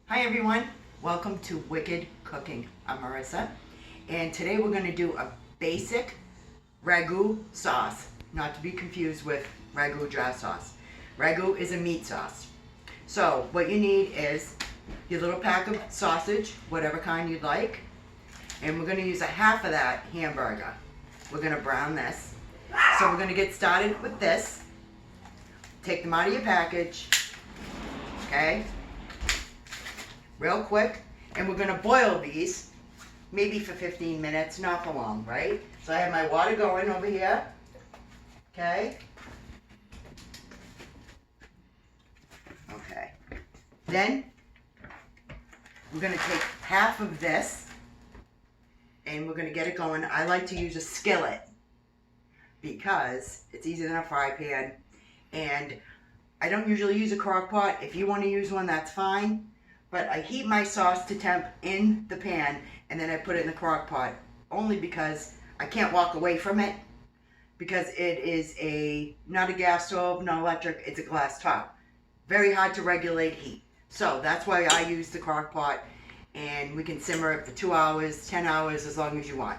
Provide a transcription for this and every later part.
Hi everyone, welcome to Wicked Cooking. I'm Marissa, and today we're going to do a basic ragu sauce, not to be confused with ragu jar sauce. Ragu is a meat sauce. So what you need is your little pack of sausage, whatever kind you'd like, and we're going to use a half of that hamburger. We're going to brown this. So we're going to get started with this. Take them out of your package, okay? Real quick, and we're gonna boil these maybe for 15 minutes, not for long, right? So I have my water going over here, okay? Okay. Then we're gonna take half of this and we're gonna get it going. I like to use a skillet because it's easier than a fry pan, and I don't usually use a crock pot. If you want to use one, that's fine. But I heat my sauce to temp in the pan and then I put it in the crock pot only because I can't walk away from it, because it is not a gas stove, not electric, it's a glass top. Very hard to regulate heat. So that's why I use the crock pot, and we can simmer it for 2 hours, 10 hours, as long as you want.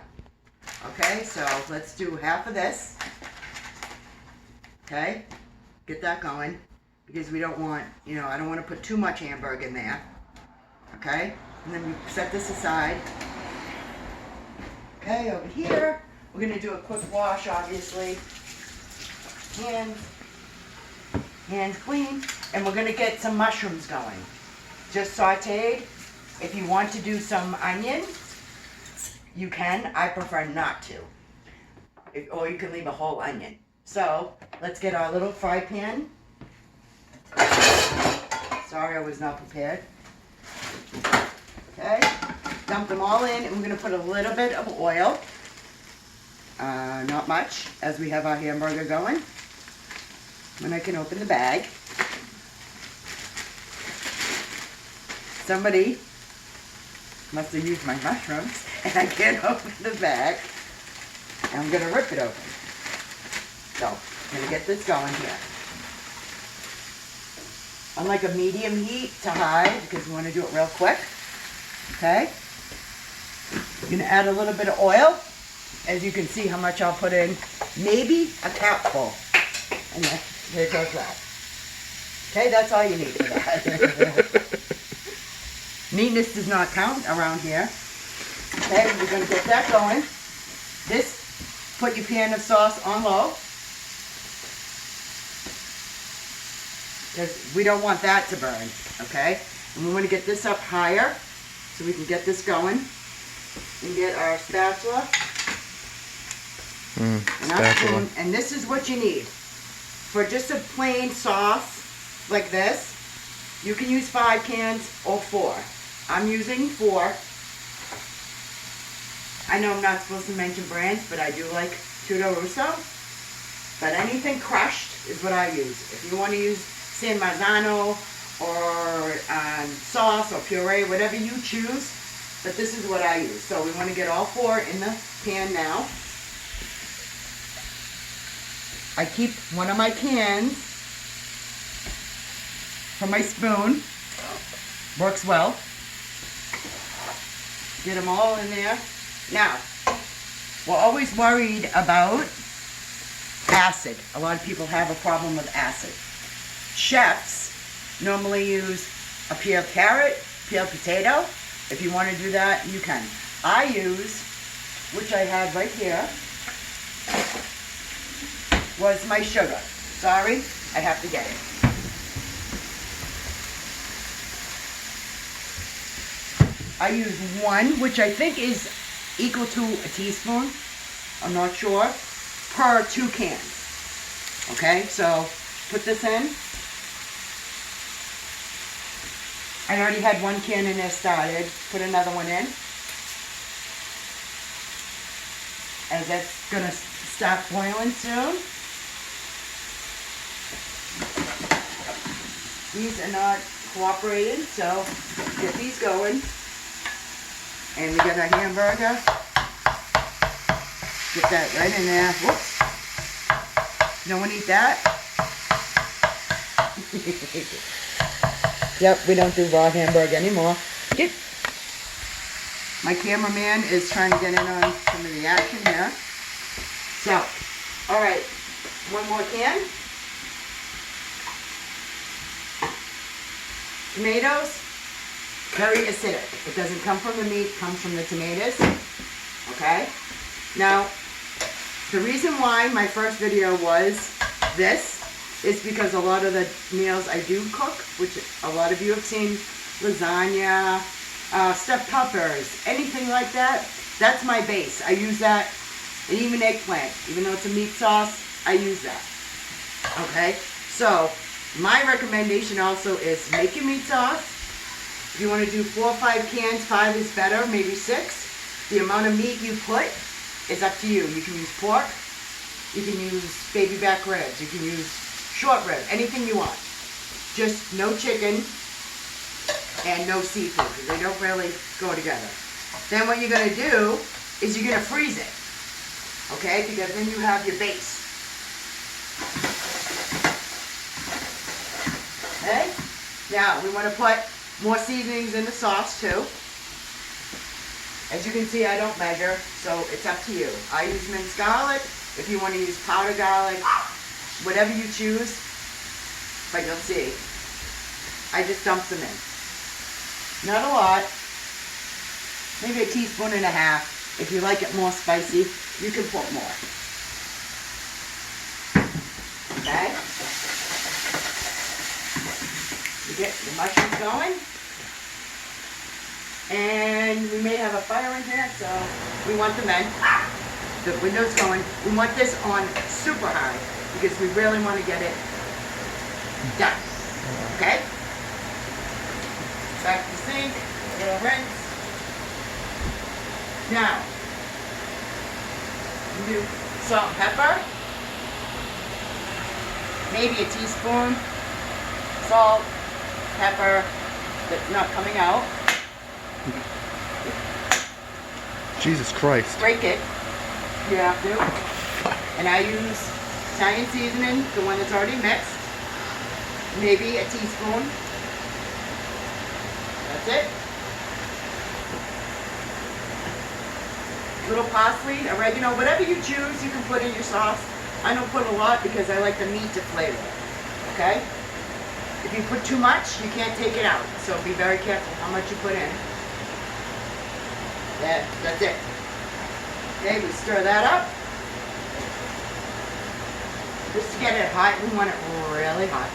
Okay, so let's do half of this. Okay, get that going, because we don't want, I don't want to put too much hamburger in there. Okay, and then we set this aside. Okay, over here, we're going to do a quick wash, obviously. Hands clean. And we're going to get some mushrooms going. Just sauteed. If you want to do some onion, you can. I prefer not to. Or you can leave a whole onion. So, let's get our little fry pan. Sorry, I was not prepared. Okay, dump them all in, and we're going to put a little bit of oil, not much, as we have our hamburger going. When I can open the bag. Somebody must have used my mushrooms, and I can't open the bag. I'm going to rip it open. So, I'm going to get this going here. On like a medium heat to high, because we want to do it real quick. Okay? I'm going to add a little bit of oil. As you can see how much I'll put in. Maybe a capful. And there goes that. Okay, that's all you need for that. Neatness does not count around here. Okay, we're going to get that going. Put your pan of sauce on low, because we don't want that to burn, okay? And we want to get this up higher so we can get this going. And get our spatula. Spatula. And this is what you need. For just a plain sauce like this, you can use 5 cans or 4. I'm using 4. I know I'm not supposed to mention brands, but I do like Tutto Russo. But anything crushed is what I use. If you want to use San Marzano or sauce or puree, whatever you choose, but this is what I use. So we want to get all 4 in the pan now. I keep one of my cans for my spoon. Works well. Get them all in there. Now, we're always worried about acid. A lot of people have a problem with acid. Chefs normally use a peeled carrot, peeled potato. If you want to do that, you can. I use, which I have right here, was my sugar. Sorry, I have to get it. I use 1, which I think is equal to a teaspoon, I'm not sure, per 2 cans. Okay, so put this in. I already had 1 can in there started. Put another one in. As that's gonna start boiling soon. These are not cooperating, so get these going. And we got our hamburger. Get that right in there. Whoops. No one eat that? Yep, we don't do raw hamburger anymore. Get. My cameraman is trying to get in on some of the action here. So, all right, one more can. Tomatoes, very acidic. It doesn't come from the meat, it comes from the tomatoes. Okay? Now, the reason why my first video was this is because a lot of the meals I do cook, which a lot of you have seen, lasagna, stuffed peppers, anything like that, that's my base. I use that, and even eggplant. Even though it's a meat sauce, I use that. Okay? So, my recommendation also is make your meat sauce. If you want to do 4 or 5 cans, 5 is better, maybe 6. The amount of meat you put is up to you. You can use pork, you can use baby back ribs, you can use short rib, anything you want. Just no chicken and no seafood, because they don't really go together. Then what you're going to do is you're going to freeze it. Okay, because then you have your base. Okay? Now, we want to put more seasonings in the sauce too. As you can see, I don't measure, so it's up to you. I use minced garlic. If you want to use powdered garlic, whatever you choose, but you'll see. I just dump them in. Not a lot. Maybe 1.5 teaspoons. If you like it more spicy, you can put more. Okay? You get the mushrooms going. And we may have a fire in here, so we want them in. The window's going. We want this on super high because we really want to get it done. Okay? Back to the sink, little rinse. Now, you do salt and pepper. Maybe 1 teaspoon. Salt, pepper, that's not coming out. Jesus Christ. Break it. You have to. And I use Italian seasoning, the one that's already mixed. Maybe 1 teaspoon. That's it. Little parsley, oregano, whatever you choose, you can put in your sauce. I don't put a lot because I like the meat to flavor it. Okay? If you put too much, you can't take it out. So be very careful how much you put in. That's it. Okay, we stir that up. Just to get it hot, we want it really hot.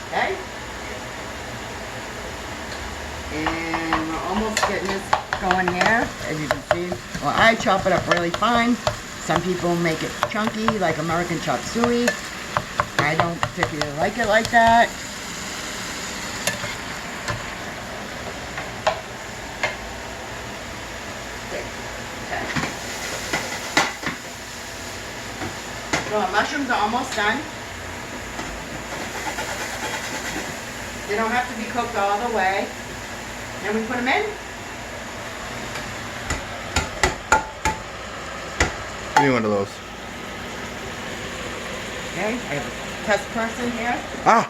Okay? And we're almost getting this going here, as you can see. Well, I chop it up really fine. Some people make it chunky, like American chop suey. I don't particularly like it like that. So our mushrooms are almost done. They don't have to be cooked all the way. And we put them in. Give me one of those. Okay, I have a test person here. Ah!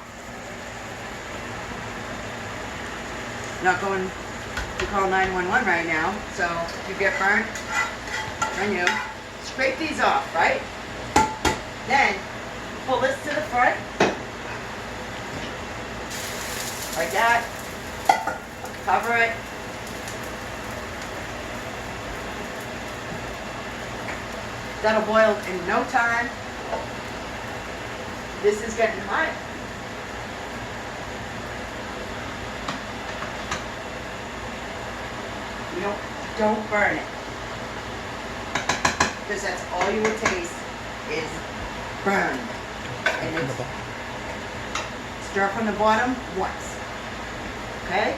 Not going to call 911 right now, so if you get burnt, on you. Scrape these off, right? Then, pull this to the front. Like that. Cover it. That'll boil in no time. This is getting hot. Don't burn it. Because that's all you will taste is burn. And it's stir from the bottom once. Okay?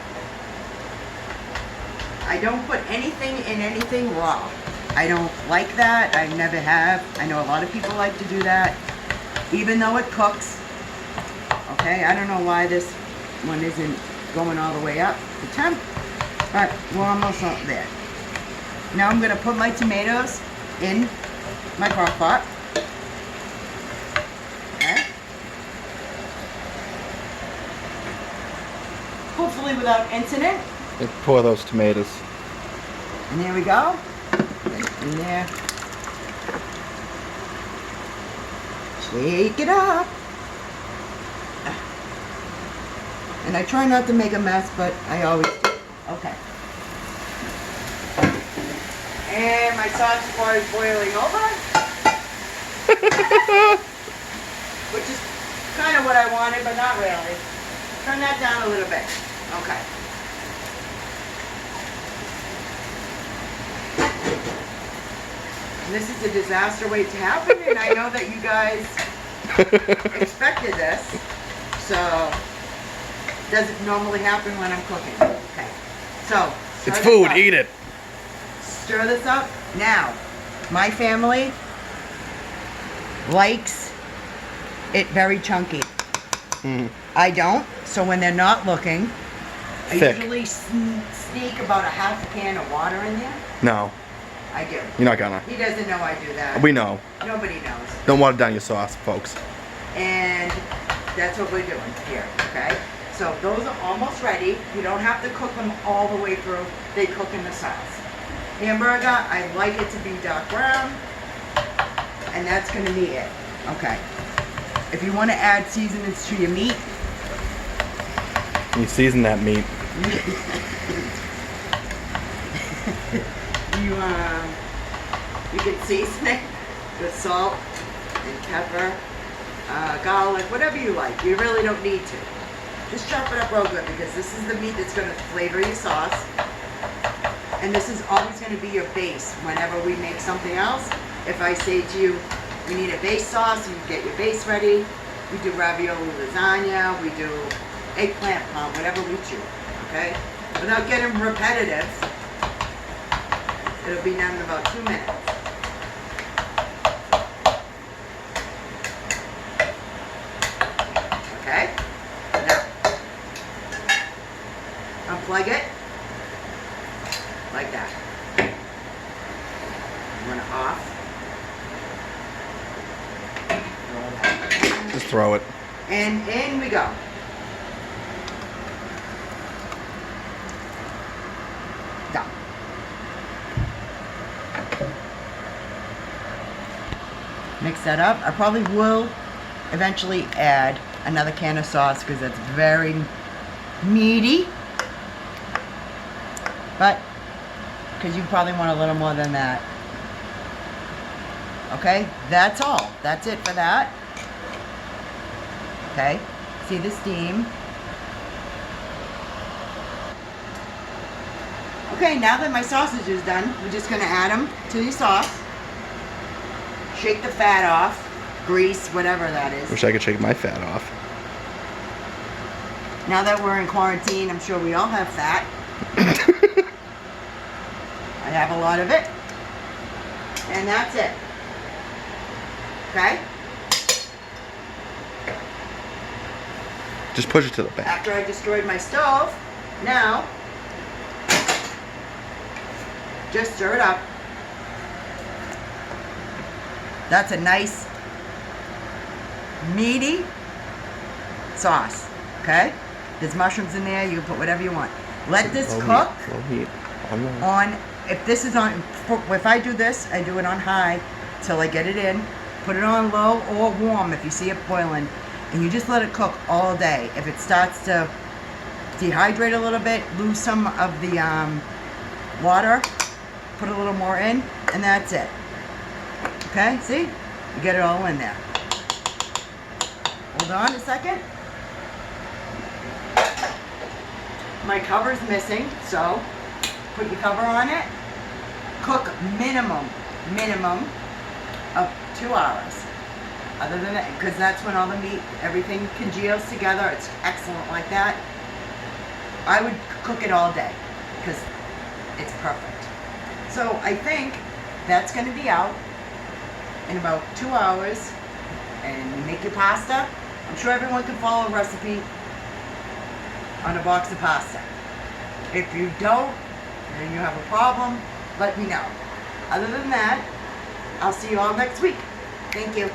I don't put anything in anything raw. I don't like that. I never have. I know a lot of people like to do that. Even though it cooks. Okay? I don't know why this one isn't going all the way up to temp. But we're almost up there. Now I'm going to put my tomatoes in my crock pot. hopefully without incident. Let's pour those tomatoes. And there we go. In there. Shake it up. And I try not to make a mess, but I always do. Okay. And my sauce bar is boiling over. Which is kind of what I wanted, but not really. Turn that down a little bit. Okay. And this is a disaster waiting to happen, and I know that you guys expected this, so it doesn't normally happen when I'm cooking. Okay. So, It's food, eat it. Stir this up. Now, my family likes it very chunky. Mm. I don't, so when they're not looking, I Thick. usually sneak about a half a can of water in there. No, I do. you're not gonna. He doesn't know I do that. We know. Nobody knows. Don't water down your sauce, folks. And that's what we're doing here, okay? So those are almost ready. You don't have to cook them all the way through. They cook in the sauce. Hamburger, I like it to be dark brown. And that's gonna be it. Okay. If you want to add seasonings to your meat, You season that meat. you can season it with salt and pepper, garlic, whatever you like. You really don't need to. Just chop it up real good because this is the meat that's going to flavor your sauce. And this is always going to be your base whenever we make something else. If I say to you, we need a base sauce, you get your base ready. We do ravioli lasagna, we do eggplant palm, whatever we choose, okay? Without getting repetitive, it'll be done in about 2 minutes. Okay? Now, unplug it, like that. Run it off. Just throw it. And in we go. Done. Mix that up. I probably will eventually add another can of sauce because it's very meaty. But, because you probably want a little more than that. Okay, that's all. That's it for that. Okay, see the steam. Okay, now that my sausage is done, we're just gonna add them to the sauce. Shake the fat off, grease, whatever that is. Wish I could shake my fat off. Now that we're in quarantine, I'm sure we all have fat. I have a lot of it. And that's it. Okay? Just push it to the back. After I destroyed my stove, now, just stir it up. That's a nice, meaty sauce, okay? There's mushrooms in there, you can put whatever you want. Let this cook Low heat. on, if this is on, if I do this, I do it on high till I get it in. Put it on low or warm if you see it boiling. And you just let it cook all day. If it starts to dehydrate a little bit, lose some of the water, put a little more in, and that's it. Okay, see? You get it all in there. Hold on a second. My cover's missing, so put your cover on it. Cook minimum of 2 hours. Other than that, because that's when all the meat, everything congeals together. It's excellent like that. I would cook it all day because it's perfect. So I think that's going to be out in about 2 hours. And you make your pasta. I'm sure everyone can follow a recipe on a box of pasta. If you don't, and you have a problem, let me know. Other than that, I'll see you all next week. Thank you.